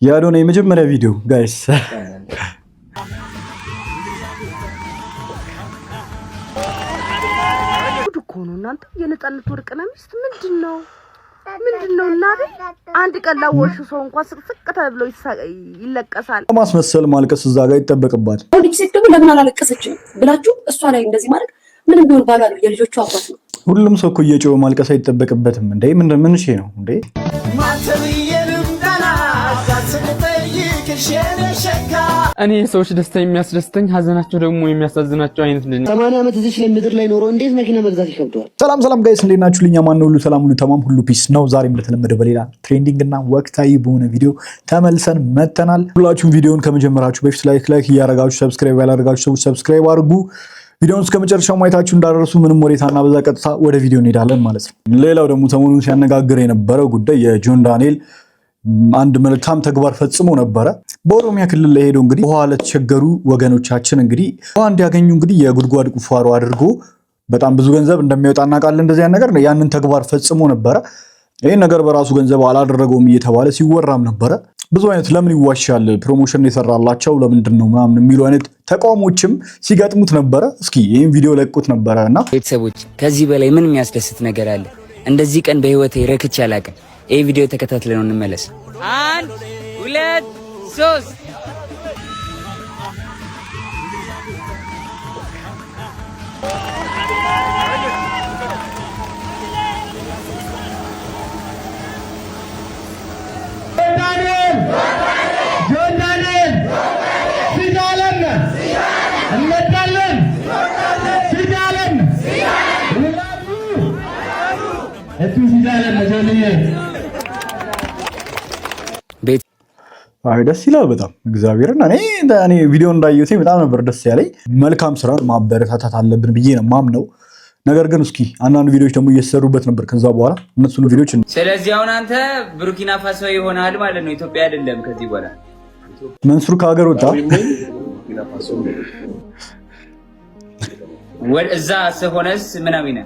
የአዶናይ የመጀመሪያ ቪዲዮ ጋይስ ኮኑ እናንተ የነጻነት ወርቅና ሚስት ምንድነው እናት አንድ ቀን ላወሹ ሰው እንኳን ስቅስቅ ተብሎ ይለቀሳል። ማስመሰል ማልቀስ እዛ ጋር ይተበቅባል። ወዲህ ሴት ደግሞ ለምን አላለቀሰችም ብላችሁ እሷ ላይ እንደዚህ ማለት ምንም ቢሆን ባሏ ነው የልጆቹ አባት ነው። ሁሉም ሰው እኮ እየጮኸ ማልቀስ አይተበቅበትም እንዴ? ምን እሺ ነው እንዴ? እኔ የሰዎች ደስታ የሚያስደስተኝ ሀዘናቸው ደግሞ የሚያሳዝናቸው አይነት ልጅ ነው። 80 ዓመት እዚህ ምድር ላይ ኖሮ እንዴት መኪና መግዛት ይከብደዋል? ሰላም ጋይስ እንዴት ናችሁ? ልኛ ማን ነው? ሁሉ ሰላም፣ ሁሉ ተማም፣ ሁሉ ፒስ ነው። ዛሬም እንደተለመደው በሌላ ትሬንዲንግ እና ወቅታዊ በሆነ ቪዲዮ ተመልሰን መተናል። ሁላችሁም ቪዲዮውን ከመጀመራችሁ በፊት ላይክ እያደረጋችሁ ሰብስክራይብ ያላደረጋችሁ ሰዎች ሰብስክራይብ አድርጉ። ቪዲዮውን እስከ መጨረሻው ማየታችሁ እንዳደረሱ ምንም ወሬታና በዛ ቀጥታ ወደ ቪዲዮ እንሄዳለን ማለት ነው። ሌላው ደግሞ ሰሞኑን ሲያነጋግር የነበረው ጉዳይ የጆን ዳንኤል አንድ መልካም ተግባር ፈጽሞ ነበረ። በኦሮሚያ ክልል ላይ ሄዶ እንግዲህ ውሃ ለተቸገሩ ወገኖቻችን እንግዲህ ውሃ እንዲያገኙ እንግዲህ የጉድጓድ ቁፋሮ አድርጎ በጣም ብዙ ገንዘብ እንደሚያወጣ እናውቃለን። እንደዚህ ነገር ያንን ተግባር ፈጽሞ ነበረ። ይህን ነገር በራሱ ገንዘብ አላደረገውም እየተባለ ሲወራም ነበረ። ብዙ አይነት ለምን ይዋሻል ፕሮሞሽን የሰራላቸው ለምንድን ነው ምናምን የሚሉ አይነት ተቃውሞችም ሲገጥሙት ነበረ። እስኪ ይህን ቪዲዮ ለቁት ነበረ እና ቤተሰቦች ከዚህ በላይ ምን የሚያስደስት ነገር አለ? እንደዚህ ቀን በህይወቴ ረክቼ አላውቅም። ይህ ቪዲዮ ተከታትለን እንመለስ። 1 2 3 ደስ ይላል በጣም እግዚአብሔርን። እኔ ቪዲዮ እንዳየሁት በጣም ነበር ደስ ያለኝ። መልካም ስራን ማበረታታት አለብን ብዬ ነው ማምነው። ነገር ግን እስኪ አንዳንድ ቪዲዮዎች ደግሞ እየተሰሩበት ነበር ከዛ በኋላ እነሱን ቪዲዮዎች። ስለዚህ አሁን አንተ ቡርኪና ፋሶ ይሆናል ማለት ነው፣ ኢትዮጵያ አይደለም ከዚህ በኋላ። መንሱር ከሀገር ወጣ እዛ ስሆነስ ምናምን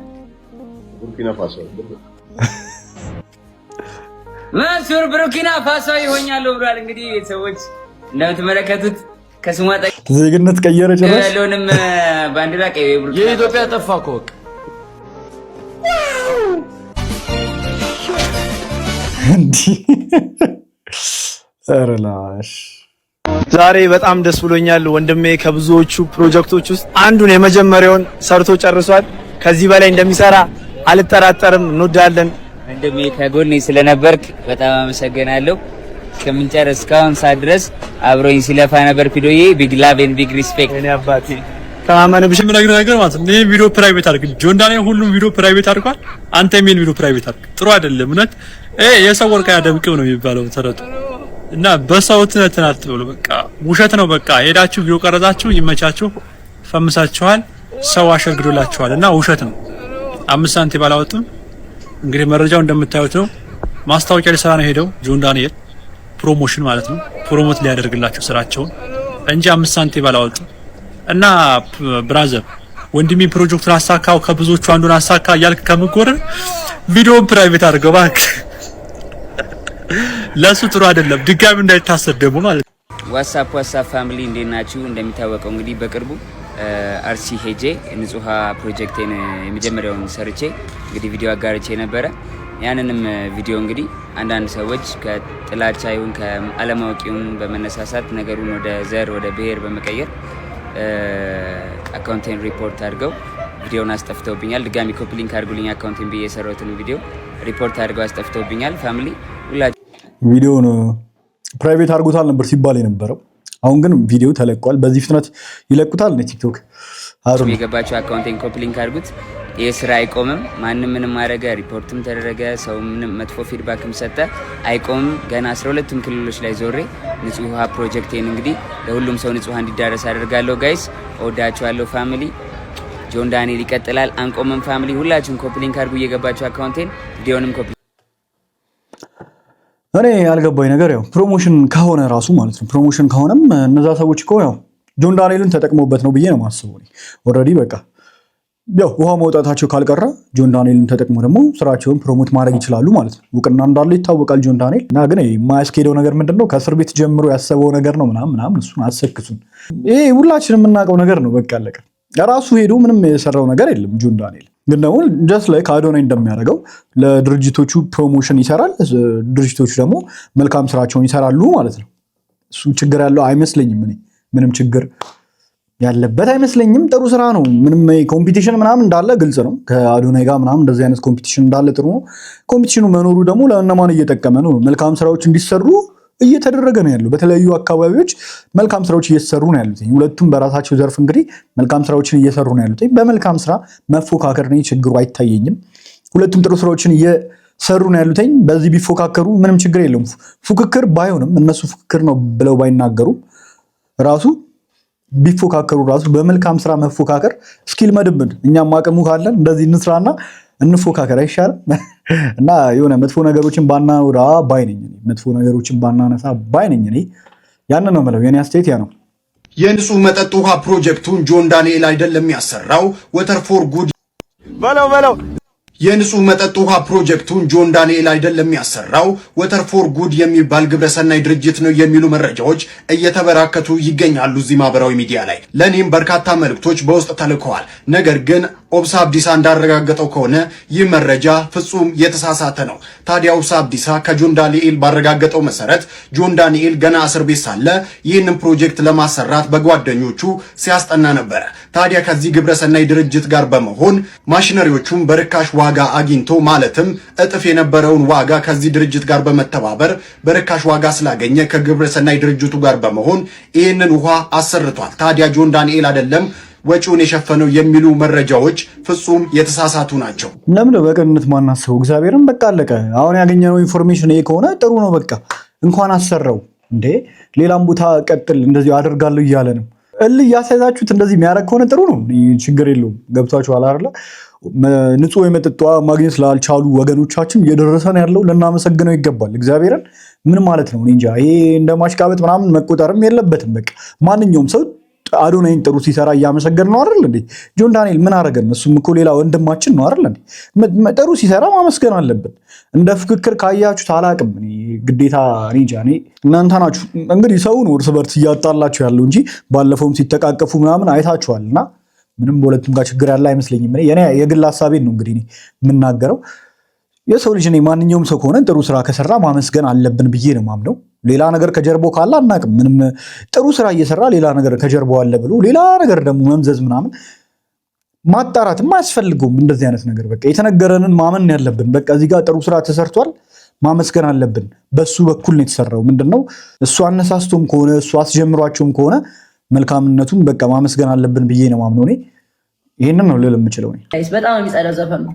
ቡርኪና ፋሶ መንሱር ቡርኪና ፋሶ ይሆኛለሁ ብሏል። እንግዲህ ሰዎች እንደምትመለከቱት ከስሟ ዜግነት ቀየረ ጭራሽ ያለውንም ባንዲራ ቀይ የኢትዮጵያ ጠፋ እኮ እንዴ! አረላሽ ዛሬ በጣም ደስ ብሎኛል። ወንድሜ ከብዙዎቹ ፕሮጀክቶች ውስጥ አንዱን የመጀመሪያውን ሰርቶ ጨርሷል። ከዚህ በላይ እንደሚሰራ አልጠራጠርም። እንወዳለን። ወንድሜ ከጎኔ ስለነበርክ በጣም አመሰግናለሁ። እስከምንጨርስ እስካሁን ሰዓት ድረስ አብሮኝ ሲለፋ ነበር። ቪዲዮዬ ቢግ ላቭ ኤንድ ቢግ ሪስፔክት። እኔ አባቴ ከማመንብሽ ምን ነገር ማለት ነው። ይሄ ቪዲዮ ፕራይቬት አድርግ። ጆን ዳንኤል ሁሉም ቪዲዮ ፕራይቬት አድርጓል። አንተ ምን ቪዲዮ ፕራይቬት አድርግ። ጥሩ አይደለም። እውነት የሰው ወርቅ ያደምቅም ነው የሚባለው ተረቱ እና በሰው እንትን አትበሉ። በቃ ውሸት ነው። በቃ ሄዳችሁ ቪዲዮ ቀረጻችሁ፣ ይመቻችሁ፣ ፈምሳችኋል፣ ሰው አሸግዶላችኋል እና ውሸት ነው። 5 ሳንቲም ባላወጡም እንግዲህ መረጃው እንደምታዩት ነው። ማስታወቂያ ሊሰራ ነው ሄደው ጆን ዳንኤል ፕሮሞሽን ማለት ነው። ፕሮሞት ሊያደርግላቸው ስራቸውን እንጂ 5 ሳንቲም ባላወጡ እና ብራዘር ወንድሜ ፕሮጀክቱን አሳካው ከብዙዎቹ አንዱን አሳካ እያልክ ከምትጎር ቪዲዮውን ፕራይቬት አድርገው እባክህ። ለሱ ጥሩ አይደለም፣ ድጋሚ እንዳይታሰር ደግሞ ማለት ነው። ዋትስአፕ ፋሚሊ እንዴት ናችሁ? እንደሚታወቀው እንግዲህ በቅርቡ አርሲ ሄጄ ንጹሃ ፕሮጀክቴን የመጀመሪያውን ሰርቼ እንግዲህ ቪዲዮ አጋርቼ ነበረ። ያንንም ቪዲዮ እንግዲህ አንዳንድ ሰዎች ከጥላቻ ይሁን ከአለማወቅ ይሁን በመነሳሳት ነገሩን ወደ ዘር ወደ ብሔር በመቀየር አካውንቴን ሪፖርት አድርገው ቪዲዮውን አስጠፍተውብኛል። ድጋሚ ኮፒ ሊንክ አድርጉልኝ አካውንቴን ብዬ የሰራሁትን ቪዲዮ ሪፖርት አድርገው አስጠፍተውብኛል። ፋሚሊ ሁላችሁ ቪዲዮውን ፕራይቬት አድርጎታል ነበር ሲባል የነበረው። አሁን ግን ቪዲዮ ተለቋል። በዚህ ፍጥነት ይለቁታል ነው ቲክቶክ አሁን የገባችሁ አካውንቴን ኮፒ ሊንክ አድርጉት። ይሄ ስራ አይቆምም። ማንም ምንም ማረገ ሪፖርትም ተደረገ ሰው ምንም መጥፎ ፊድባክም ሰጠ አይቆምም። ገና 12ቱም ክልሎች ላይ ዞሬ ንጹህ ውሃ ፕሮጀክቴን እንግዲህ ለሁሉም ሰው ንጹህ ውሃ እንዲዳረስ አደርጋለሁ። ጋይስ እወዳችኋለሁ። ፋሚሊ ጆን ዳንኤል ይቀጥላል። አንቆምም። ፋሚሊ ሁላችሁም ኮፒ ሊንክ አድርጉ እየገባችሁ አካውንቴን ቪዲዮንም ኮፒ። እኔ ያልገባኝ ነገር ያው ፕሮሞሽን ከሆነ ራሱ ማለት ነው ፕሮሞሽን ከሆነም እነዛ ሰዎች እኮ ያው ጆን ዳንኤልን ተጠቅመውበት ነው ብዬ ነው የማስበው። ኦልሬዲ በቃ ያው ውሃ መውጣታቸው ካልቀረ ጆን ዳንኤልን ተጠቅሞ ደግሞ ስራቸውን ፕሮሞት ማድረግ ይችላሉ ማለት ነው። እውቅና እንዳለው ይታወቃል ጆን ዳንኤል እና ግን የማያስኬደው ነገር ምንድነው? ከእስር ቤት ጀምሮ ያሰበው ነገር ነው ምናምን እሱን አሰክሱን። ይሄ ሁላችንም የምናውቀው ነገር ነው። በቃ አለቀ። ራሱ ሄዶ ምንም የሰራው ነገር የለም ጆን ዳንኤል። ግን ደግሞ ጀስት ላይ ከአዶናይ እንደሚያደርገው ለድርጅቶቹ ፕሮሞሽን ይሰራል፣ ድርጅቶቹ ደግሞ መልካም ስራቸውን ይሰራሉ ማለት ነው። እሱ ችግር ያለው አይመስለኝም። እኔ ምንም ችግር ያለበት አይመስለኝም። ጥሩ ስራ ነው። ምንም ኮምፒቲሽን ምናምን እንዳለ ግልጽ ነው። ከአዶናይ ጋር ምናምን እንደዚህ አይነት ኮምፒቲሽን እንዳለ ጥሩ ነው። ኮምፒቲሽኑ መኖሩ ደግሞ ለእነማን እየጠቀመ ነው? መልካም ስራዎች እንዲሰሩ እየተደረገ ነው ያለው። በተለያዩ አካባቢዎች መልካም ስራዎች እየተሰሩ ነው ያሉት። ሁለቱም በራሳቸው ዘርፍ እንግዲህ መልካም ስራዎችን እየሰሩ ነው ያሉት። በመልካም ስራ መፎካከር ነው ችግሩ አይታየኝም። ሁለቱም ጥሩ ስራዎችን እየሰሩ ነው ያሉት። በዚህ ቢፎካከሩ ምንም ችግር የለውም። ፉክክር ባይሆንም እነሱ ፉክክር ነው ብለው ባይናገሩም ራሱ ቢፎካከሩ ራሱ በመልካም ስራ መፎካከር ስኪል መድብን እኛም አቅሙ ካለን እንደዚህ እንስራና እንፎካከር አይሻልም? እና የሆነ መጥፎ ነገሮችን ባናወራ ባይነኝ መጥፎ ነገሮችን ባናነሳ ባይነኝ እኔ ያንን ነው የምለው። የኔ አስተያየት ያ ነው። የንጹህ መጠጥ ውሃ ፕሮጀክቱን ጆን ዳንኤል አይደለም ያሰራው፣ ወተር ፎር ጉድ በለው የንጹህ መጠጥ ውሃ ፕሮጀክቱን ጆን ዳንኤል አይደለም ያሰራው፣ ወተር ፎር ጉድ የሚባል ግብረሰናይ ድርጅት ነው የሚሉ መረጃዎች እየተበራከቱ ይገኛሉ እዚህ ማህበራዊ ሚዲያ ላይ። ለኔም በርካታ መልእክቶች በውስጥ ተልከዋል። ነገር ግን ኦብሳ አብዲሳ እንዳረጋገጠው ከሆነ ይህ መረጃ ፍጹም የተሳሳተ ነው። ታዲያ ኦብሳ አብዲሳ ከጆን ዳንኤል ባረጋገጠው መሰረት ጆን ዳንኤል ገና እስር ቤት ሳለ ይህንን ፕሮጀክት ለማሰራት በጓደኞቹ ሲያስጠና ነበረ። ታዲያ ከዚህ ግብረሰናይ ድርጅት ጋር በመሆን ማሽነሪዎቹን በርካሽ ዋጋ አግኝቶ ማለትም እጥፍ የነበረውን ዋጋ ከዚህ ድርጅት ጋር በመተባበር በርካሽ ዋጋ ስላገኘ ከግብረሰናይ ድርጅቱ ጋር በመሆን ይህንን ውሃ አሰርቷል። ታዲያ ጆን ዳንኤል አይደለም ወጪውን የሸፈነው የሚሉ መረጃዎች ፍጹም የተሳሳቱ ናቸው። ለምን በቅንነት ማናስበው? እግዚአብሔርን በቃ አለቀ። አሁን ያገኘነው ኢንፎርሜሽን ይሄ ከሆነ ጥሩ ነው። በቃ እንኳን አሰራው እንዴ ሌላም ቦታ ቀጥል እንደዚህ አደርጋለሁ እያለ ነው። እያሳያችሁት እንደዚህ የሚያደርግ ከሆነ ጥሩ ነው፣ ችግር የለውም። ገብቷችኋል አይደለ? ንጹህ የመጠጥ ውሃ ማግኘት ላልቻሉ ወገኖቻችን እየደረሰ ነው ያለው። ልናመሰግነው ይገባል። እግዚአብሔርን ምን ማለት ነው? እንጃ። ይሄ እንደ ማሽቃበጥ ምናምን መቆጠርም የለበትም። በቃ ማንኛውም ሰው አዶናይን ጥሩ ሲሰራ እያመሰገን ነው አይደል እንዴ? ጆን ዳንኤል ምን አደረገን? እሱም እኮ ሌላ ወንድማችን ነው አይደል እንዴ? ጥሩ ሲሰራ ማመስገን አለብን። እንደ ፍክክር ካያችሁት አላቅም ግዴታ እንጃ። እናንተ ናችሁ እንግዲህ ሰው ነው እርስ በርስ እያጣላችሁ ያለው እንጂ ባለፈውም ሲተቃቀፉ ምናምን አይታችኋልና ምንም በሁለቱም ጋር ችግር ያለ አይመስለኝም። የኔ የግል ሀሳቤን ነው እንግዲህ የምናገረው። የሰው ልጅ ማንኛውም ሰው ከሆነ ጥሩ ስራ ከሰራ ማመስገን አለብን ብዬ ነው ማምነው። ሌላ ነገር ከጀርባው ካለ አናቅም። ምንም ጥሩ ስራ እየሰራ ሌላ ነገር ከጀርባው አለ ብሎ ሌላ ነገር ደግሞ መምዘዝ ምናምን ማጣራትም አያስፈልገውም። እንደዚህ አይነት ነገር በቃ የተነገረንን ማመን ያለብን። በቃ እዚህ ጋር ጥሩ ስራ ተሰርቷል ማመስገን አለብን። በሱ በኩል ነው የተሰራው። ምንድነው እሱ አነሳስቶም ከሆነ እሱ አስጀምሯቸውም ከሆነ መልካምነቱን በቃ ማመስገን አለብን ብዬ ነው ማምነው። እኔ ይሄንን ነው ልል የምችለው። በጣም የሚጸዳው ዘፈን ነው።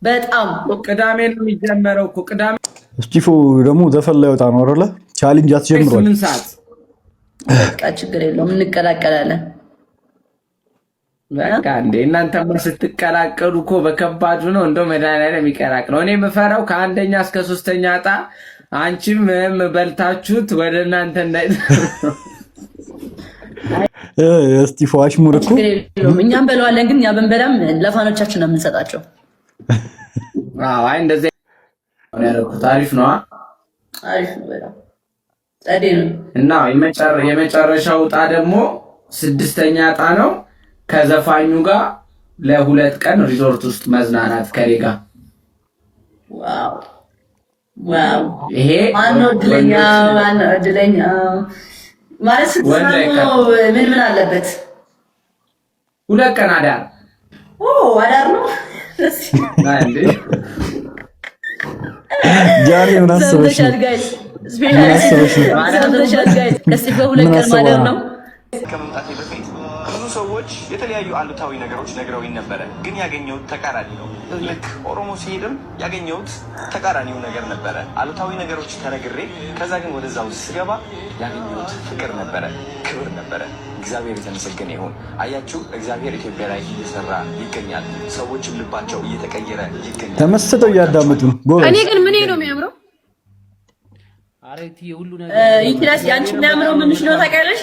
በጣም ቅዳሜ ነው የሚጀመረው እኮ ቅዳሜ። እስጢፎ ደግሞ ዘፈን ላይ ወጣ ነው አይደለ? ቻሌንጅ አስጀምሯል። 8 ሰዓት በቃ ችግር የለውም እንቀላቀላለን። በቃ እንደ እናንተማ ስትቀላቀሉ እኮ በከባዱ ነው። እንደው መድኃኒዓለም የሚቀላቅለው እኔ የምፈራው ከአንደኛ እስከ 3ኛ ዕጣ አንቺም በልታችሁት ወደ እናንተ እንዳይ እስጢፎ አሽሙር እኮ እኛም በለዋለን፣ ግን ያ በንበላም ለፋኖቻችን ነው የምንሰጣቸው። አይ እንደዚህ ያደረኩት አሪፍ ነው። አሪፍ ነው በጣም ጸዴ ነው። እና የመጨረሻው ዕጣ ደግሞ 6ኛ ዕጣ ነው። ከዘፋኙ ጋር ለ2 ቀን ሪዞርት ውስጥ መዝናናት ከኔ ጋር። ዋው ዋው! ይሄ ማነው እድለኛ ማለት ምን አለበት? 2 ቀን አዳር። አዳር ነው አንዴ ጃሪ ምን አስበሽ ነው? በ2 ቀን ማደር ነው። ከመምጣቴ በፊት ብዙ ሰዎች የተለያዩ አሉታዊ ነገሮች ነግረውኝ ነበረ፣ ግን ያገኘሁት ተቃራኒ ነው። ልክ ኦሮሞ ሲሄድም ያገኘሁት ተቃራኒው ነገር ነበረ። አሉታዊ ነገሮች ተነግሬ ከዛ ግን ወደዛ ውስጥ ስገባ ያገኘሁት ፍቅር ነበረ፣ ክብር ነበረ። እግዚአብሔር የተመሰገነ ይሁን። አያችሁ፣ እግዚአብሔር ኢትዮጵያ ላይ እየሰራ ይገኛል። ሰዎችም ልባቸው እየተቀየረ ይገኛል። ተመስጠው እያዳመጡ እኔ ግን ምን ነው የሚያምረው? ይትላስ ያንቺ የሚያምረው ምንሽ ነው ታውቂያለሽ?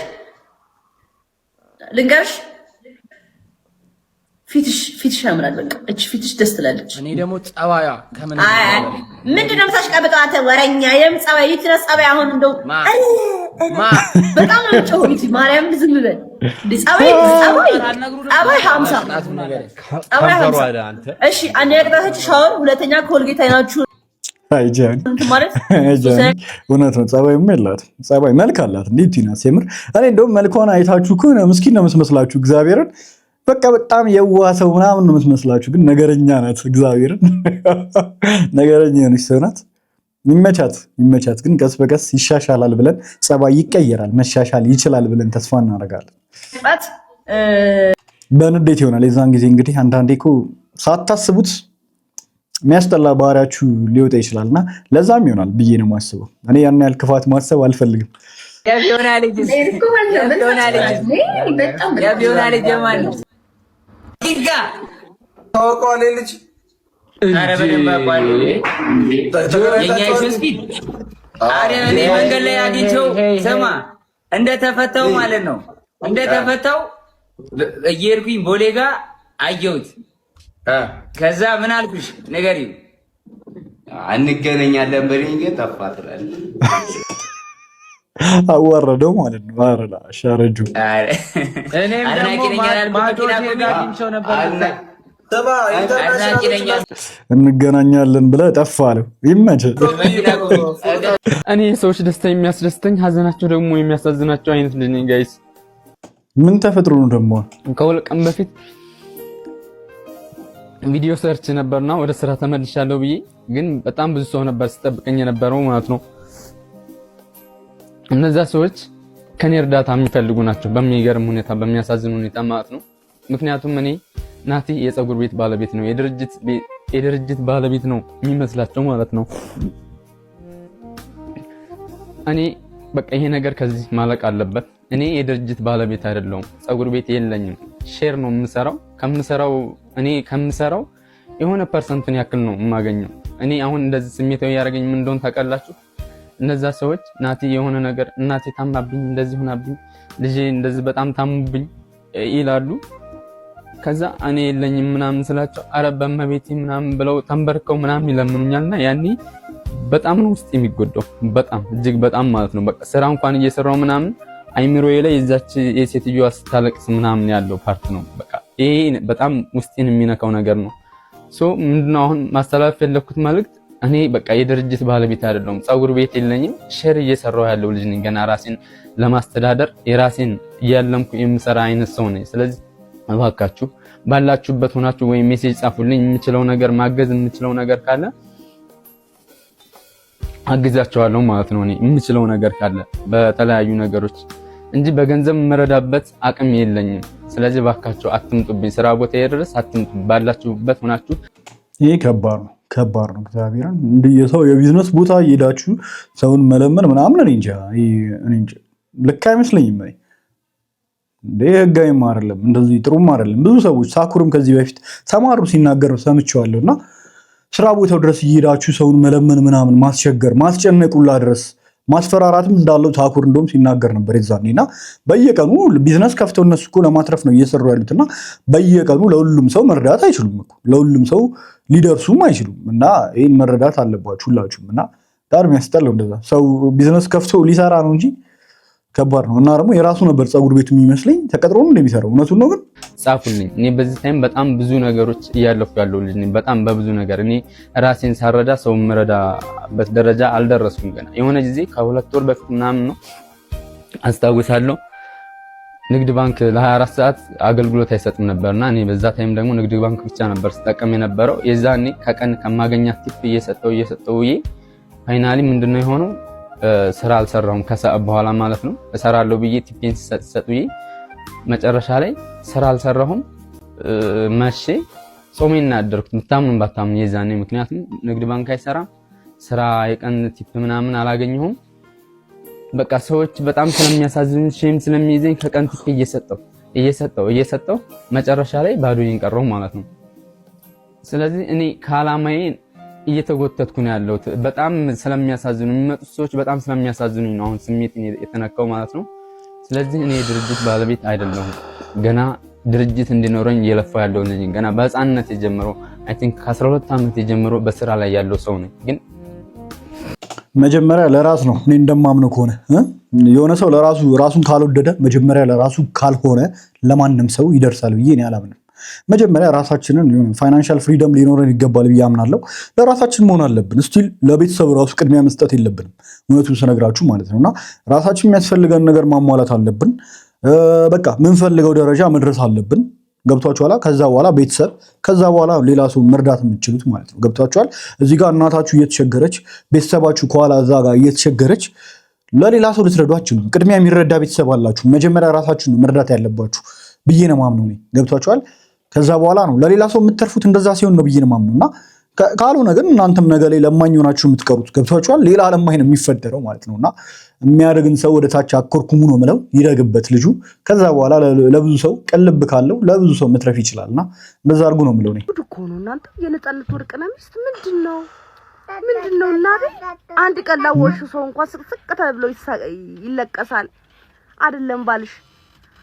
ልንገርሽ፣ ፊትሽ ያምራል። በቃ እቺ ፊትሽ ደስ ትላለች። እኔ ደግሞ ጸባያ ከምን ምንድነው የምታሽቃብጠው አንተ ወረኛ? የም ጸባይ ይትነ ጸባይ አሁን እንደው በጣም ነው ጮህት ማርያም ዝም በል እንዴ ጸባይ 50 ጸባይ 50 እሺ አንዴ ያቅጣች ሻወር ሁለተኛ ኮልጌት አይናችሁ አይጃን እውነት ነው። ጸባይም የላትም ጸባይ መልክ አላት እንዴ ቲና ሲምር እኔ እንደውም መልኳን አይታችሁ እኮ ምስኪን ነው የምትመስላችሁ እግዚአብሔርን በቃ በጣም የዋህ ሰው ምናምን ነው የምትመስላችሁ ግን ነገረኛ ናት እግዚአብሔርን ነገረኛ ነች ሰው ናት። ይመቻት ግን ቀስ በቀስ ይሻሻላል ብለን ጸባይ ይቀየራል መሻሻል ይችላል ብለን ተስፋ እናደርጋለን። በንዴት ይሆናል የዛን ጊዜ እንግዲህ አንዳንዴ እኮ ሳታስቡት የሚያስጠላ ባህሪያችሁ ሊወጣ ይችላልና ለዛም ይሆናል ብዬ ነው የማስበው። እኔ ያን ያህል ክፋት ማሰብ አልፈልግም። መንገድ ላይ አግኝቼው ስማ እንደተፈታው ማለት ነው እንደተፈታው እየሄድኩኝ ቦሌ ጋር አየሁት። ከዛ ምን አልኩሽ ንገሪው አንገናኛለን በለኝ ግን ጠፋ ትላለህ። አዋረደው ማለት ነው። አረዳ ሻረጁ እኔም እንገናኛለን ብለህ ጠፋ አለው። ይመችህ። እኔ ሰዎች ደስታ የሚያስደስተኝ ሀዘናቸው ደግሞ የሚያሳዝናቸው አይነት ልጅ ነኝ። ጋይስ ምን ተፈጥሮ ነው ደግሞ? ከሁለት ቀን በፊት ቪዲዮ ሰርች ነበርና ወደ ስራ ተመልሻለሁ ብዬ ግን በጣም ብዙ ሰው ነበር ሲጠብቀኝ የነበረው ማለት ነው። እነዛ ሰዎች ከኔ እርዳታ የሚፈልጉ ናቸው በሚገርም ሁኔታ በሚያሳዝን ሁኔታ ማለት ነው። ምክንያቱም እኔ ናቲ የፀጉር ቤት ባለቤት ነው የድርጅት ባለቤት ነው የሚመስላቸው ማለት ነው። እኔ በቃ ይሄ ነገር ከዚህ ማለቅ አለበት። እኔ የድርጅት ባለቤት አይደለሁም። ፀጉር ቤት የለኝም። ሼር ነው የምሰራው። እኔ ከምሰራው የሆነ ፐርሰንቱን ያክል ነው የማገኘው። እኔ አሁን እንደዚህ ስሜታዊ ያደረገኝ ምን እንደሆነ ታውቃላችሁ? እነዛ ሰዎች ናቲ የሆነ ነገር እናቴ ታማብኝ እንደዚህ ሆናብኝ ልጄ እንደዚህ በጣም ታሙብኝ ይላሉ። ከዛ እኔ የለኝም ምናምን ስላቸው አረ በመቤቴ ምናምን ብለው ተንበርከው ምናምን ይለምኑኛልና ያኔ በጣም ነው ውስጥ የሚጎዳው በጣም እጅግ በጣም ማለት ነው። በቃ ስራ እንኳን እየሰራው ምናምን አይምሮዬ ላይ እዛች የሴትዮዋ ስታለቅስ ምናምን ያለው ፓርት ነው። በቃ ይሄ በጣም ውስጤን የሚነካው ነገር ነው። ሶ ምንድነው አሁን ማስተላለፍ የፈለኩት መልእክት እኔ በቃ የድርጅት ባለቤት አይደለሁም። ፀጉር ቤት የለኝም። ሼር እየሰራው ያለው ልጅ ነኝ። ገና ራሴን ለማስተዳደር የራሴን እያለምኩ የምሰራ አይነት ሰው ነኝ። ስለዚህ እባካችሁ ባላችሁበት ሆናችሁ ወይ ሜሴጅ ጻፉልኝ። የምችለው ነገር ማገዝ የምችለው ነገር ካለ አግዛቸዋለሁ ማለት ነው። እኔ የምችለው ነገር ካለ በተለያዩ ነገሮች እንጂ በገንዘብ መረዳበት አቅም የለኝም። ስለዚህ እባካችሁ አትምጡብኝ። ስራ ቦታ ድረስ አትምጡ። ባላችሁበት ሆናችሁ ይሄ ከባድ ነው። እግዚአብሔርን እንደ የሰው የቢዝነስ ቦታ እየሄዳችሁ ሰውን መለመን ምናምን እኔ እንጃ ልክ አይመስለኝም። እንደ ህጋዊም አይደለም እንደዚህ ጥሩም አይደለም። ብዙ ሰዎች ሳኩርም ከዚህ በፊት ተማሩ ሲናገር ሰምቼዋለሁና ስራ ቦታው ድረስ እየሄዳችሁ ሰውን መለመን ምናምን ማስቸገር ማስጨነቁላ ድረስ ማስፈራራትም እንዳለው ታኩር እንደውም ሲናገር ነበር የዛኔና በየቀኑ ቢዝነስ ከፍተው እነሱ እኮ ለማትረፍ ነው እየሰሩ ያሉትና በየቀኑ ለሁሉም ሰው መርዳት አይችሉም እኮ ለሁሉም ሰው ሊደርሱም አይችሉም። እና ይሄን መረዳት አለባችሁ ሁላችሁም። እና ዳር የሚያስጠላው እንደዛ ሰው ቢዝነስ ከፍቶ ሊሰራ ነው እንጂ ከባድ ነው። እና ደግሞ የራሱ ነበር ፀጉር ቤቱ የሚመስለኝ ተቀጥሮ ነው እንደሚሰራው። እውነቱን ነው ግን ጻፉልኝ። እኔ በዚህ ታይም በጣም ብዙ ነገሮች እያለፉ ያለው ልጅ ነኝ። በጣም በብዙ ነገር እኔ ራሴን ሳረዳ ሰው መረዳበት ደረጃ አልደረስኩም ገና። የሆነ ጊዜ ከ2 ወር በፊት ምናምን ነው አስታውሳለሁ ንግድ ባንክ ለ24 ሰዓት አገልግሎት አይሰጥም ነበርና እኔ በዛ ታይም ደግሞ ንግድ ባንክ ብቻ ነበር ስጠቀም የነበረው። የዛኔ ከቀን ከማገኛት ቲፕ እየሰጠው ፋይናሊ ምንድነው የሆነው ስራ አልሰራሁም። ከሰዓት በኋላ ማለት ነው እሰራለሁ ብዬ ቲፔን ሲሰጡኝ መጨረሻ ላይ ስራ አልሰራሁም። መቼ ጾሜን አደርኩት ምታምን ባታምን የዛኔ። ምክንያቱም ንግድ ባንክ አይሰራም ስራ የቀን ቲፕ ምናምን አላገኘሁም። በቃ ሰዎች በጣም ስለሚያሳዝኑ ሼም ስለሚይዘኝ ከቀን ቲፕ እየሰጠው መጨረሻ ላይ ባዶዬን ቀረው ማለት ነው። ስለዚህ እኔ ከዓላማዬ እየተጎተትኩ ነው ያለሁት። በጣም ስለሚያሳዝኑ የሚመጡት ሰዎች በጣም ስለሚያሳዝኑኝ ነው አሁን ስሜት የተነካው ማለት ነው። ስለዚህ እኔ የድርጅት ባለቤት አይደለሁም። ገና ድርጅት እንዲኖረኝ እየለፋ ያለው ልጅ ገና በህፃንነት የጀመረው አይ ቲንክ ከ12 ዓመት የጀመረው በስራ ላይ ያለው ሰው ነኝ። ግን መጀመሪያ ለራስ ነው እኔ እንደማምነው ከሆነ የሆነ ሰው ራሱን ካልወደደ መጀመሪያ ለራሱ ካልሆነ ለማንም ሰው ይደርሳል ብዬ እኔ አላምንም። መጀመሪያ ራሳችንን ፋይናንሻል ፍሪደም ሊኖረን ይገባል ብዬ አምናለሁ። ለራሳችን መሆን አለብን። ስቲል ለቤተሰብ ራሱ ቅድሚያ መስጠት የለብንም እውነቱን ስነግራችሁ ማለት ነውና ራሳችን የሚያስፈልገን ነገር ማሟላት አለብን። በቃ ምንፈልገው ደረጃ መድረስ አለብን። ገብቷችኋል? ከዛ በኋላ ቤተሰብ፣ ከዛ በኋላ ሌላ ሰው መርዳት የምትችሉት ማለት ነው። ገብቷችኋል? እዚህ ጋር እናታችሁ እየተቸገረች ቤተሰባችሁ ከኋላ እዛ ጋር እየተቸገረች ለሌላ ሰው ልትረዱ አትችሉም። ቅድሚያ የሚረዳ ቤተሰብ አላችሁ። መጀመሪያ ራሳችሁን ነው መርዳት ያለባችሁ ብዬ ነው የማምነው እኔ። ገብቷችኋል? ከዛ በኋላ ነው ለሌላ ሰው የምትተርፉት። እንደዛ ሲሆን ነው ብዬ ነው የማምነው እና ካልሆነ ግን እናንተም ነገ ላይ ለማኝ ሆናችሁ የምትቀሩት። ገብቷችኋል? ሌላ ለማኝ ነው የሚፈጠረው ማለት ነውና የሚያደግን ሰው ወደ ታች አኮርኩሙ ነው ምለው ይደግበት ልጁ። ከዛ በኋላ ለብዙ ሰው ቀልብ ካለው ለብዙ ሰው መትረፍ ይችላልና እንደዛ አድርጉ ነው ምለው ነው። ጉድ እኮ ነው እናንተ። የነጻነት ወርቅና ሚስት ምንድነው እናቴ? አንድ ቀን ላወሹ ሰው እንኳን ስቅስቅ ተብሎ ይለቀሳል አይደለም ባልሽ።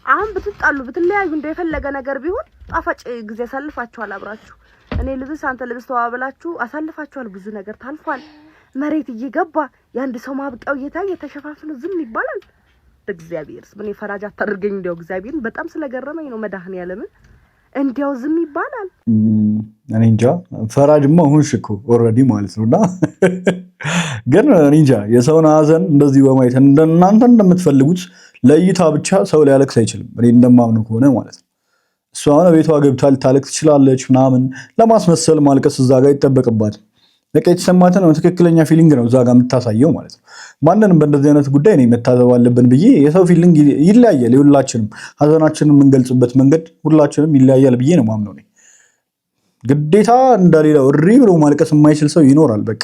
አሁን ብትጣሉ ብትለያዩ እንደፈለገ ነገር ቢሆን ጣፋጭ ጊዜ አሳልፋችኋል አብራችሁ። እኔ ልብስ አንተ ልብስ ተዋብላችሁ አሳልፋችኋል። ብዙ ነገር ታልፏል። መሬት እየገባ የአንድ ሰው ማብቂያው እየታየ ተሸፋፍኖ ዝም ይባላል። በእግዚአብሔር ስም እኔ ፈራጅ አታድርገኝ። እንዲያው እግዚአብሔርን በጣም ስለገረመኝ ነው መድኃኒዓለምን እንዲያው ዝም ይባላል። እኔ እንጃ ፈራጅማ ሆንሽ እኮ ኦልሬዲ ማለት ነውና ግን እኔ እንጃ የሰውን ሀዘን እንደዚህ በማየት እናንተ እንደምትፈልጉት ለእይታ ብቻ ሰው ሊያለቅስ አይችልም። እኔ እንደማምነው ከሆነ ማለት ነው። እሷ አሁን ቤቷ ገብታ ልታለቅስ ትችላለች ምናምን፣ ለማስመሰል ማልቀስ እዛ ጋር ይጠበቅባታል። በቃ የተሰማትን ትክክለኛ ፊሊንግ ነው እዛ ጋር የምታሳየው ማለት ነው። ማንንም በእንደዚህ አይነት ጉዳይ እኔ መታዘብ አለብን ብዬ የሰው ፊሊንግ ይለያያል። የሁላችንም ሀዘናችንን የምንገልጽበት መንገድ ሁላችንም ይለያያል ብዬ ነው ማምነው። ግዴታ እንደሌላው እሪ ብሎ ማልቀስ የማይችል ሰው ይኖራል። በቃ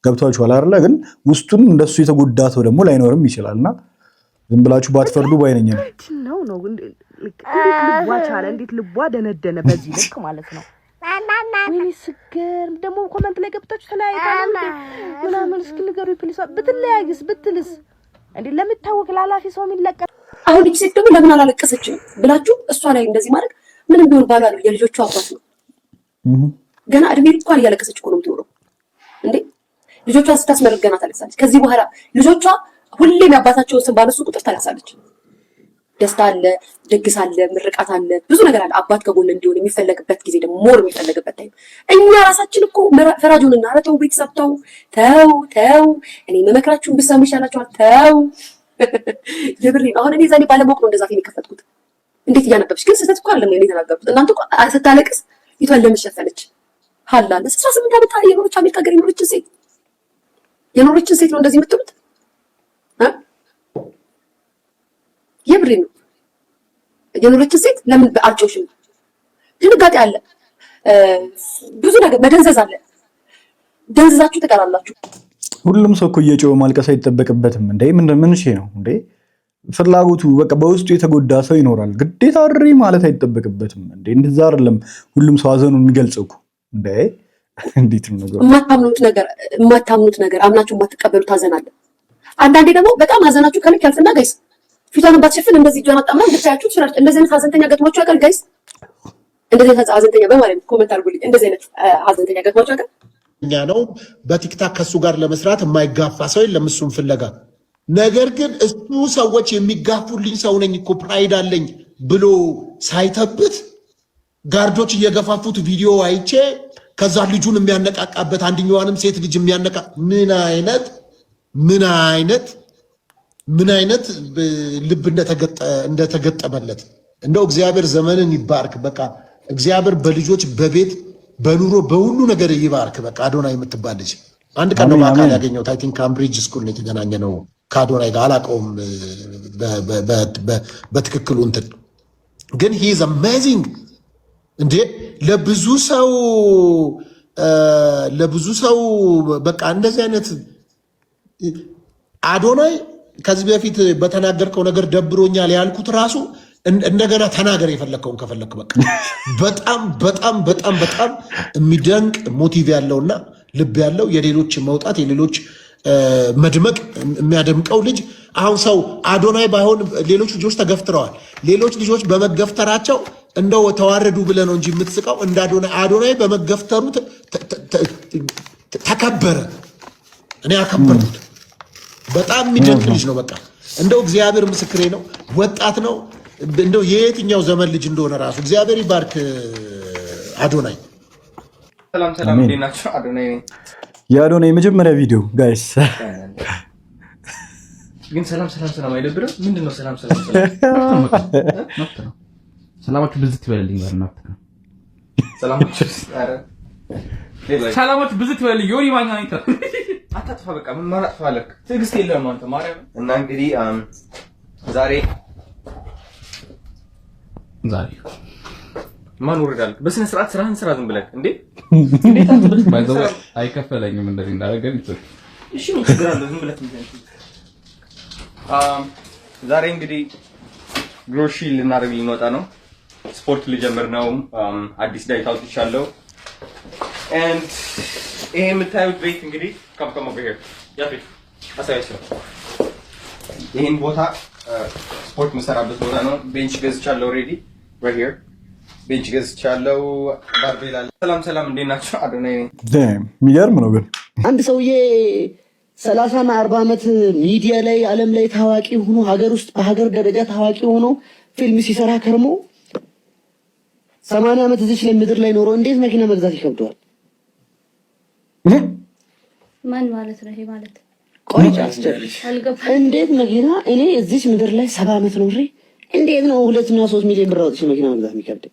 ገብቷችኋል አይደለ? ግን ውስጡን እንደሱ የተጎዳ ሰው ደግሞ ላይኖርም ይችላልና ዝም ብላችሁ ባትፈርዱ ባይነኝ ነው። ልቧ ቻለ እንዴት ልቧ ደነደነ በዚህ ልክ ማለት ነው። ወይኔ ስገርም ደግሞ ኮመንት ላይ ገብታችሁ ተለያይታችሁ ምናምን እስኪ ንገሩኝ ፕሊስ። ብትለያይስ ብትልስ እንዴ ለምታወቅ ላላፊ ሰው የሚለቀ አሁን እቺ ሴት ደግሞ ለምን አላለቀሰችም ብላችሁ እሷ ላይ እንደዚህ ማድረግ ምንም ቢሆን ባሏ ነው፣ የልጆቿ አባት ነው። ገና እድሜ እንኳን እያለቀሰች እኮ ነው የምትኖረው እንዴ። ልጆቿን ስታስመርቅ ገና ታለቅሳለች። ከዚህ በኋላ ልጆቿ ሁሌም ያባታቸውን ስም ባነሱ ቁጥር ታለቅሳለች። ደስታ አለ፣ ደግስ አለ፣ ምርቃት አለ፣ ብዙ ነገር አለ። አባት ከጎን እንዲሆን የሚፈለግበት ጊዜ ደግሞ ሞር የሚፈለግበት ታይም። እኛ ራሳችን እኮ ፈራጁን እና ረተው ቤተሰብ ተው ተው፣ እኔ መመክራችሁን ብትሰሙ ይሻላችኋል። ተው የብሬ አሁን እኔ ዛኔ ባለማወቅ ነው እንደዛ ፊልም የከፈትኩት። እንዴት እያነበብሽ ግን ስህተት እኮ አይደለም እኔ የተናገርኩት። እናንተ እኮ ስታለቅስ ይቷን ለምሸፈነች ሀላለ 18 ዓመት የኖረች አሜሪካ ሀገር የኖረችን ሴት ነው እንደዚህ የምትሉት? የብሬ ነው የኖረችን ሴት ለምን በአልጮሽም? ድንጋጤ አለ፣ ብዙ ነገር መደንዘዝ አለ። ደንዝዛችሁ ትቀራላችሁ። ሁሉም ሰው እኮ እየጮኸ ማልቀስ አይጠበቅበትም እንዴ። ምን እሺ ነው እንዴ? ፍላጎቱ በቃ በውስጡ የተጎዳ ሰው ይኖራል። ግዴታ እሪ ማለት አይጠበቅበትም እንዴ። እንደዛ አይደለም ሁሉም ሰው ሀዘኑን የሚገልጸው እኮ እንዴ። እንዴት ነው ነገሩ? የማታምኑት ነገር አምናችሁ የማትቀበሉት ሀዘን አለ። አንዳንዴ ደግሞ በጣም ሀዘናችሁ ከልክ ያልፍና ጋይስ ፊቷን ባትሸፍን እንደዚህ እጇን አጣምራ እንድታያችሁ ትችላለች። እንደዚህ አይነት ሀዘንተኛ ገጥሟችሁ ያውቃል ጋይስ? እንደዚህ አይነት ሀዘንተኛ በማለት ኮሜንት አድርጉልኝ። እንደዚህ አይነት ሀዘንተኛ ገጥሟችሁ ያውቃል? እኛ ነው በቲክታክ ከሱ ጋር ለመስራት የማይጋፋ ሰው የለም እሱን ፍለጋ። ነገር ግን እሱ ሰዎች የሚጋፉልኝ ሰው ነኝ እኮ ፕራይድ አለኝ ብሎ ሳይተብት ጋርዶች እየገፋፉት ቪዲዮ አይቼ ከዛ ልጁን የሚያነቃቃበት አንድኛዋንም ሴት ልጅ የሚያነቃ ምን አይነት ልብ እንደተገጠመለት እንደው እግዚአብሔር ዘመንን ይባርክ። በቃ እግዚአብሔር በልጆች በቤት በኑሮ በሁሉ ነገር ይባርክ። በቃ አዶናይ የምትባል ልጅ አንድ ቀን ነው በአካል ያገኘሁት። አይ ቲንክ ካምብሪጅ ስኩል ነው የተገናኘ ነው ከአዶናይ ጋር አላውቀውም በትክክሉ እንትን ግን ሂ ኢዝ አሜዚንግ እንዴ ለብዙ ሰው በቃ እንደዚህ አይነት አዶናይ ከዚህ በፊት በተናገርከው ነገር ደብሮኛል ያልኩት ራሱ እንደገና ተናገር የፈለከውን ከፈለክ በቃ በጣም የሚደንቅ ሞቲቭ ያለውና ልብ ያለው የሌሎች መውጣት የሌሎች መድመቅ የሚያደምቀው ልጅ አሁን ሰው አዶናይ ባይሆን ሌሎች ልጆች ተገፍትረዋል። ሌሎች ልጆች በመገፍተራቸው እንደው ተዋረዱ ብለህ ነው እንጂ የምትስቀው እንደ አዶናይ በመገፍተሩ ተከበረ። እኔ አከበርኩት። በጣም የሚደንቅ ልጅ ነው። በቃ እንደው እግዚአብሔር ምስክሬ ነው። ወጣት ነው። እንደው የየትኛው ዘመን ልጅ እንደሆነ ራሱ እግዚአብሔር ይባርክ አዶናይ። ሰላም ሰላም፣ እንዴት ናችሁ? አዶናይ ነኝ። የአዶናይ የመጀመሪያ ቪዲዮ ጋይስ። ግን ሰላም ሰላም ሰላም አይደብርም? ምንድነው ሰላም ሰላም ሰላም? ሰላማችሁ ብዝት ይበልልኝ ባልናት ሰላማችሁ ብዝት ይበልልኝ። ዮኒ ማኛ አይታ አታጥፋ። በቃ ምን ማለት ፋለክ ትዕግስት የለም አንተ ማርያም። እና እንግዲህ ዛሬ ማን ወረዳል? በስነ ስርዓት ስራህን ስራ ዝም ብለህ እንዴ እንዴት አትበል። ባይዘው አይከፈለኝም እንደዚህ እንዳደረገን ይችላል። እሺ ምን ችግር አለ? ዝም ብለህ ዛሬ እንግዲህ ግሮሺ ልናደርግ ልንወጣ ነው። ስፖርት ልጀምር ነው። አዲስ ዳይት አውጥቻለሁ። and ይሄ የምታዩት ቤት እንግዲህ come over here ያፊት አሳያችሁ። ይሄን ቦታ ስፖርት የምሰራበት ቦታ ነው። ቤንች ገዝቻለሁ ኦሬዲ right here ቤንች ገዝቻለሁ። ባርቤል አለ። ሰላም ሰላም፣ እንዴት ናችሁ? አዶናይ ነኝ። የሚገርም ነው ግን አንድ ሰውዬ 30 እና 40 ዓመት ሚዲያ ላይ ዓለም ላይ ታዋቂ ሆኖ ሀገር ውስጥ በሀገር ደረጃ ታዋቂ ሆኖ ፊልም ሲሰራ ከርሞ 80 ዓመት እዚህ ላይ ምድር ላይ ኖሮ እንዴት መኪና መግዛት ይከብደዋል? ማን ማለት ነው ይሄ ማለት? ቆይ አስጨርሽ። እንዴት መኪና እኔ እዚህ ምድር ላይ 70 ዓመት ኖሬ እንዴት ነው 2 እና 3 ሚሊዮን ብር አውጥቼ መኪና መግዛት የሚከብደኝ?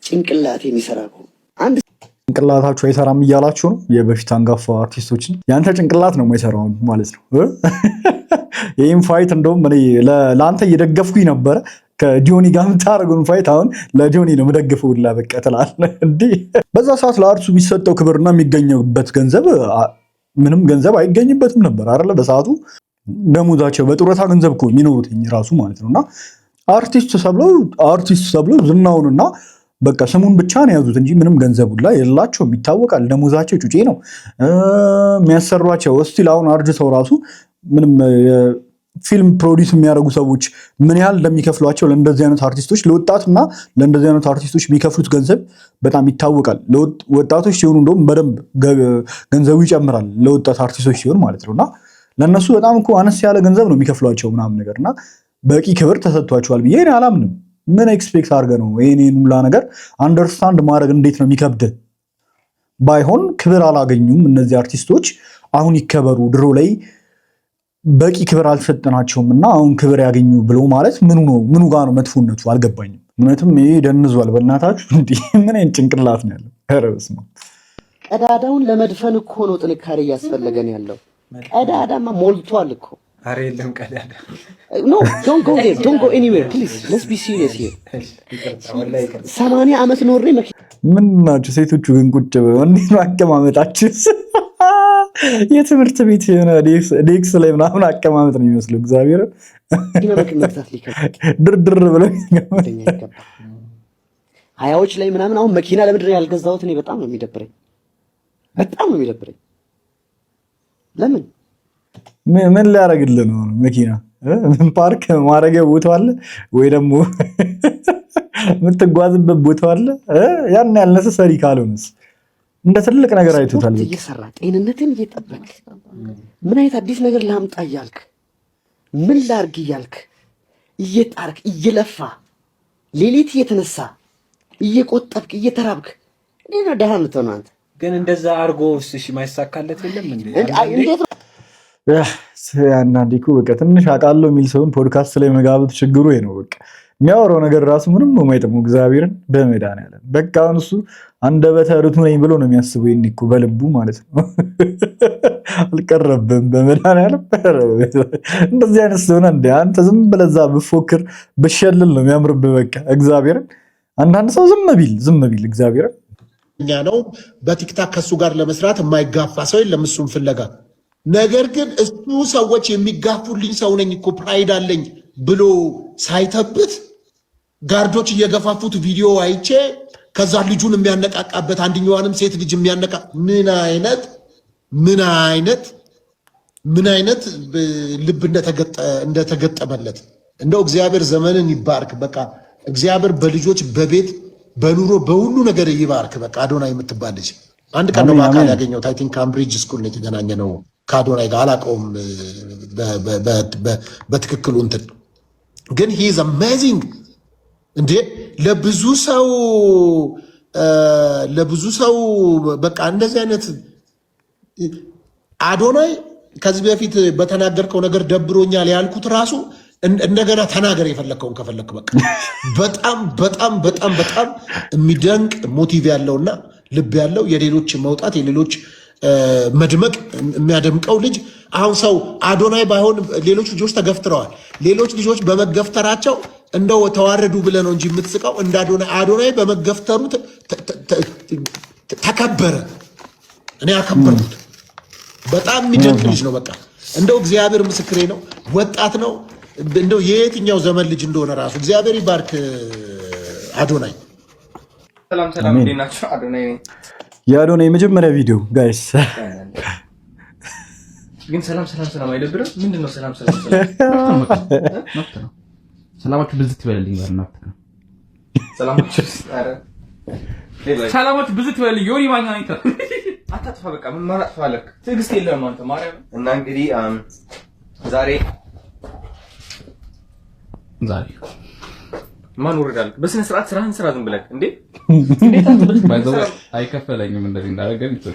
ጭንቅላት የሚሰራ ነው። አንድ ጭንቅላታችሁ አይሰራም እያላችሁ ነው የበፊት አንጋፋ አርቲስቶችን። ያንተ ጭንቅላት ነው የማይሰራው ማለት ነው። ይህም ፋይት እንደውም እኔ ለአንተ እየደገፍኩኝ ነበረ ከጆኒ ጋር የምታደርገውን ፋይት አሁን ለጆኒ ነው የምደግፈው። በቃ ትላለህ እንዴ? በዛ ሰዓት ለአርቱ የሚሰጠው ክብርና የሚገኘበት ገንዘብ ምንም ገንዘብ አይገኝበትም ነበር አይደለ? በሰዓቱ ደሞዛቸው በጡረታ ገንዘብ እኮ የሚኖሩት ራሱ ማለት ነውና አርቲስት ተብለው ዝናውንና በቃ ስሙን ብቻ ነው የያዙት እንጂ ምንም ገንዘቡላ የላቸውም። ይታወቃል። ደሞዛቸው ጩጬ ነው የሚያሰሯቸው። እስቲል አሁን አርጅተው ራሱ ምንም ፊልም ፕሮዲስ የሚያደርጉ ሰዎች ምን ያህል እንደሚከፍሏቸው ለእንደዚህ አይነት አርቲስቶች ለወጣትና ለእንደዚህ አይነት አርቲስቶች የሚከፍሉት ገንዘብ በጣም ይታወቃል። ወጣቶች ሲሆኑ እንደውም በደንብ ገንዘቡ ይጨምራል ለወጣት አርቲስቶች ሲሆን ማለት ነውና ለእነሱ በጣም እኮ አነስ ያለ ገንዘብ ነው የሚከፍሏቸው ምናምን ነገርና በቂ ክብር ተሰጥቷቸዋል ብዬ እኔ አላምንም። ምን ኤክስፔክት አድርገህ ነው ይሄን ሁላ ነገር አንደርስታንድ ማድረግ እንዴት ነው የሚከብድ? ባይሆን ክብር አላገኙም እነዚህ አርቲስቶች። አሁን ይከበሩ። ድሮ ላይ በቂ ክብር አልሰጠናቸውም እና አሁን ክብር ያገኙ ብሎ ማለት ምኑ ጋር ነው መጥፎነቱ? አልገባኝም። እውነትም ይሄ ደንዟል። በእናታችሁ እንዲህ ምን አይነት ጭንቅላት ነው ያለው? ኧረ በስመ አብ። ቀዳዳውን ለመድፈን እኮ ነው ጥንካሬ እያስፈለገን ያለው። ቀዳዳማ ሞልቷል እኮ። አረ የለም ቀዳዳ። No, don't go there. Don't go anywhere. Please, let's be serious here. 80 ዓመት ኖሬ ምን ናቸው ሴቶቹ ግን ቁጭ ብለው እንዴት ነው አቀማመጣችሁ? የትምህርት ቤት የሆነ ዴክስ ላይ ምናምን አቀማመጥ ነው የሚመስለው። እግዚአብሔር ድርድር ብለው ሀያዎች ላይ ምናምን አሁን መኪና ለምንድን ነው ያልገዛሁት? እኔ በጣም ነው የሚደብረኝ። ለምን ምን ሊያደርግልህ ነው መኪና? ምን ፓርክ ማድረጊያ ቦታ አለ ወይ ደግሞ የምትጓዝበት ቦታ አለ? ያን ያልነሰሰሪ ካልሆነስ እንደ ትልቅ ነገር አይቶታል። እየሰራ ጤንነትን እየጠበቅ ምን አይነት አዲስ ነገር ላምጣ እያልክ ምን ላርግ እያልክ እየጣርክ እየለፋ ሌሊት እየተነሳ እየቆጠብክ እየተራብክ እንዴት ነው ደሃ የምትሆነው አንተ? ግን እንደዛ አርጎ እሺ ማይሳካለት የለም እንዴ? አንዳንዴ እኮ በቃ ትንሽ አውቃለሁ የሚል ሰውን ፖድካስት ላይ መጋበዝ ችግሩ ነው። በቃ የሚያወራው ነገር ራሱ ምንም የማይጠቅመው እግዚአብሔርን በመድኃኒዓለም በቃ አሁን እሱ አንደበተ ርቱዕ ነኝ ብሎ ነው የሚያስበው። ይሄን እኮ በልቡ ማለት ነው። አልቀረብም በመድኃኒዓለም እንደዚህ አይነት ስለሆነ እንደ አንተ ዝም ብለህ እዛ ብፎክር ብሸልል ነው የሚያምርብህ። በቃ እግዚአብሔርን አንዳንድ ሰው ዝም ቢል እግዚአብሔርን እኛ ነው በቲክታክ ከሱ ጋር ለመስራት የማይጋፋ ሰው የለም እሱን ፍለጋ። ነገር ግን እሱ ሰዎች የሚጋፉልኝ ሰው ነኝ እኮ ፕራይድ አለኝ ብሎ ሳይተብት ጋርዶች እየገፋፉት ቪዲዮ አይቼ ከዛ ልጁን የሚያነቃቃበት አንድኛዋንም ሴት ልጅ የሚያነቃ ምን አይነት ምን አይነት ልብ እንደተገጠመለት እንደው እግዚአብሔር ዘመንን ይባርክ። በቃ እግዚአብሔር በልጆች በቤት በኑሮ በሁሉ ነገር ይባርክ። በቃ አዶናይ የምትባል ልጅ አንድ ቀን ነው በአካል ያገኘሁት። አይ ቲንክ ካምብሪጅ ስኩል ነው የተገናኘ ነው ከአዶናይ ጋር አላውቀውም በትክክሉ እንትን ግን ሂ ኢዝ አሜዚንግ እንዴ ለብዙ ሰው በቃ እንደዚህ አይነት አዶናይ ከዚህ በፊት በተናገርከው ነገር ደብሮኛል ያልኩት ራሱ እንደገና ተናገር የፈለከውን ከፈለክ በቃ በጣም በጣም በጣም በጣም የሚደንቅ ሞቲቭ ያለውና ልብ ያለው የሌሎች መውጣት የሌሎች መድመቅ የሚያደምቀው ልጅ አሁን ሰው አዶናይ ባይሆን ሌሎች ልጆች ተገፍትረዋል። ሌሎች ልጆች በመገፍተራቸው እንደው ተዋረዱ ብለህ ነው እንጂ የምትስቀው እንደ አዶናይ በመገፍተሩ ተከበረ። እኔ አከበርኩት። በጣም የሚደንቅ ልጅ ነው። በቃ እንደው እግዚአብሔር ምስክሬ ነው። ወጣት ነው። እንደው የየትኛው ዘመን ልጅ እንደሆነ ራሱ እግዚአብሔር ይባርክ አዶናይ። ሰላም ሰላም፣ እንዴት ናችሁ? አዶናይ ነኝ። የአዶናይ የመጀመሪያ ቪዲዮ ጋይስ። ግን ሰላም ሰላም ሰላም አይደብርም? ምንድነው ሰላም ሰላም ሰላም? ሰላማችሁ ብዝት ይበልልኝ ጋር ናት። ሰላማችሁ ብዝት ይበልልኝ። ዮኒ ማኛ ነው። አታጥፋ፣ በቃ ምን ማጥፋ አለክ? ትዕግስት የለም አንተ ማርያም። እና እንግዲህ ዛሬ ማን ወረዳል? በስነ ስርዓት ስራህን ስራ ዝም ብለህ እንዴ? እንዴት አንተ በዚህ ባይዘው አይከፈለኝም እንደዚህ እንዳደረገኝ ይተው።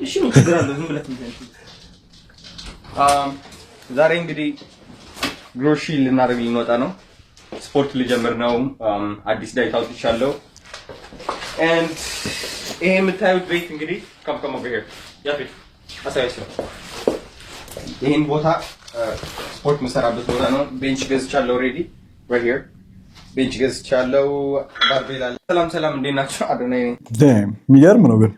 እሺ ምን ችግር አለው? ዝም ብለህ ዛሬ እንግዲህ ግሮሺ ልናደርግ ልንወጣ ነው። ስፖርት ልጀምር ነው። አዲስ ዳይት አውጥቻለሁ። and ይሄ የምታዩት ቤት እንግዲህ come over here ያፊት አሳያችሁ። ይሄን ቦታ ስፖርት መሰራበት ቦታ ነው። ቤንች ገዝቻለሁ ኦሬዲ right here ቤንች ገዝቻለሁ። ባርቤል አለ። ሰላም ሰላም፣ እንዴት ናችሁ? አዶናይ ነኝ። የሚገርም ነው ግን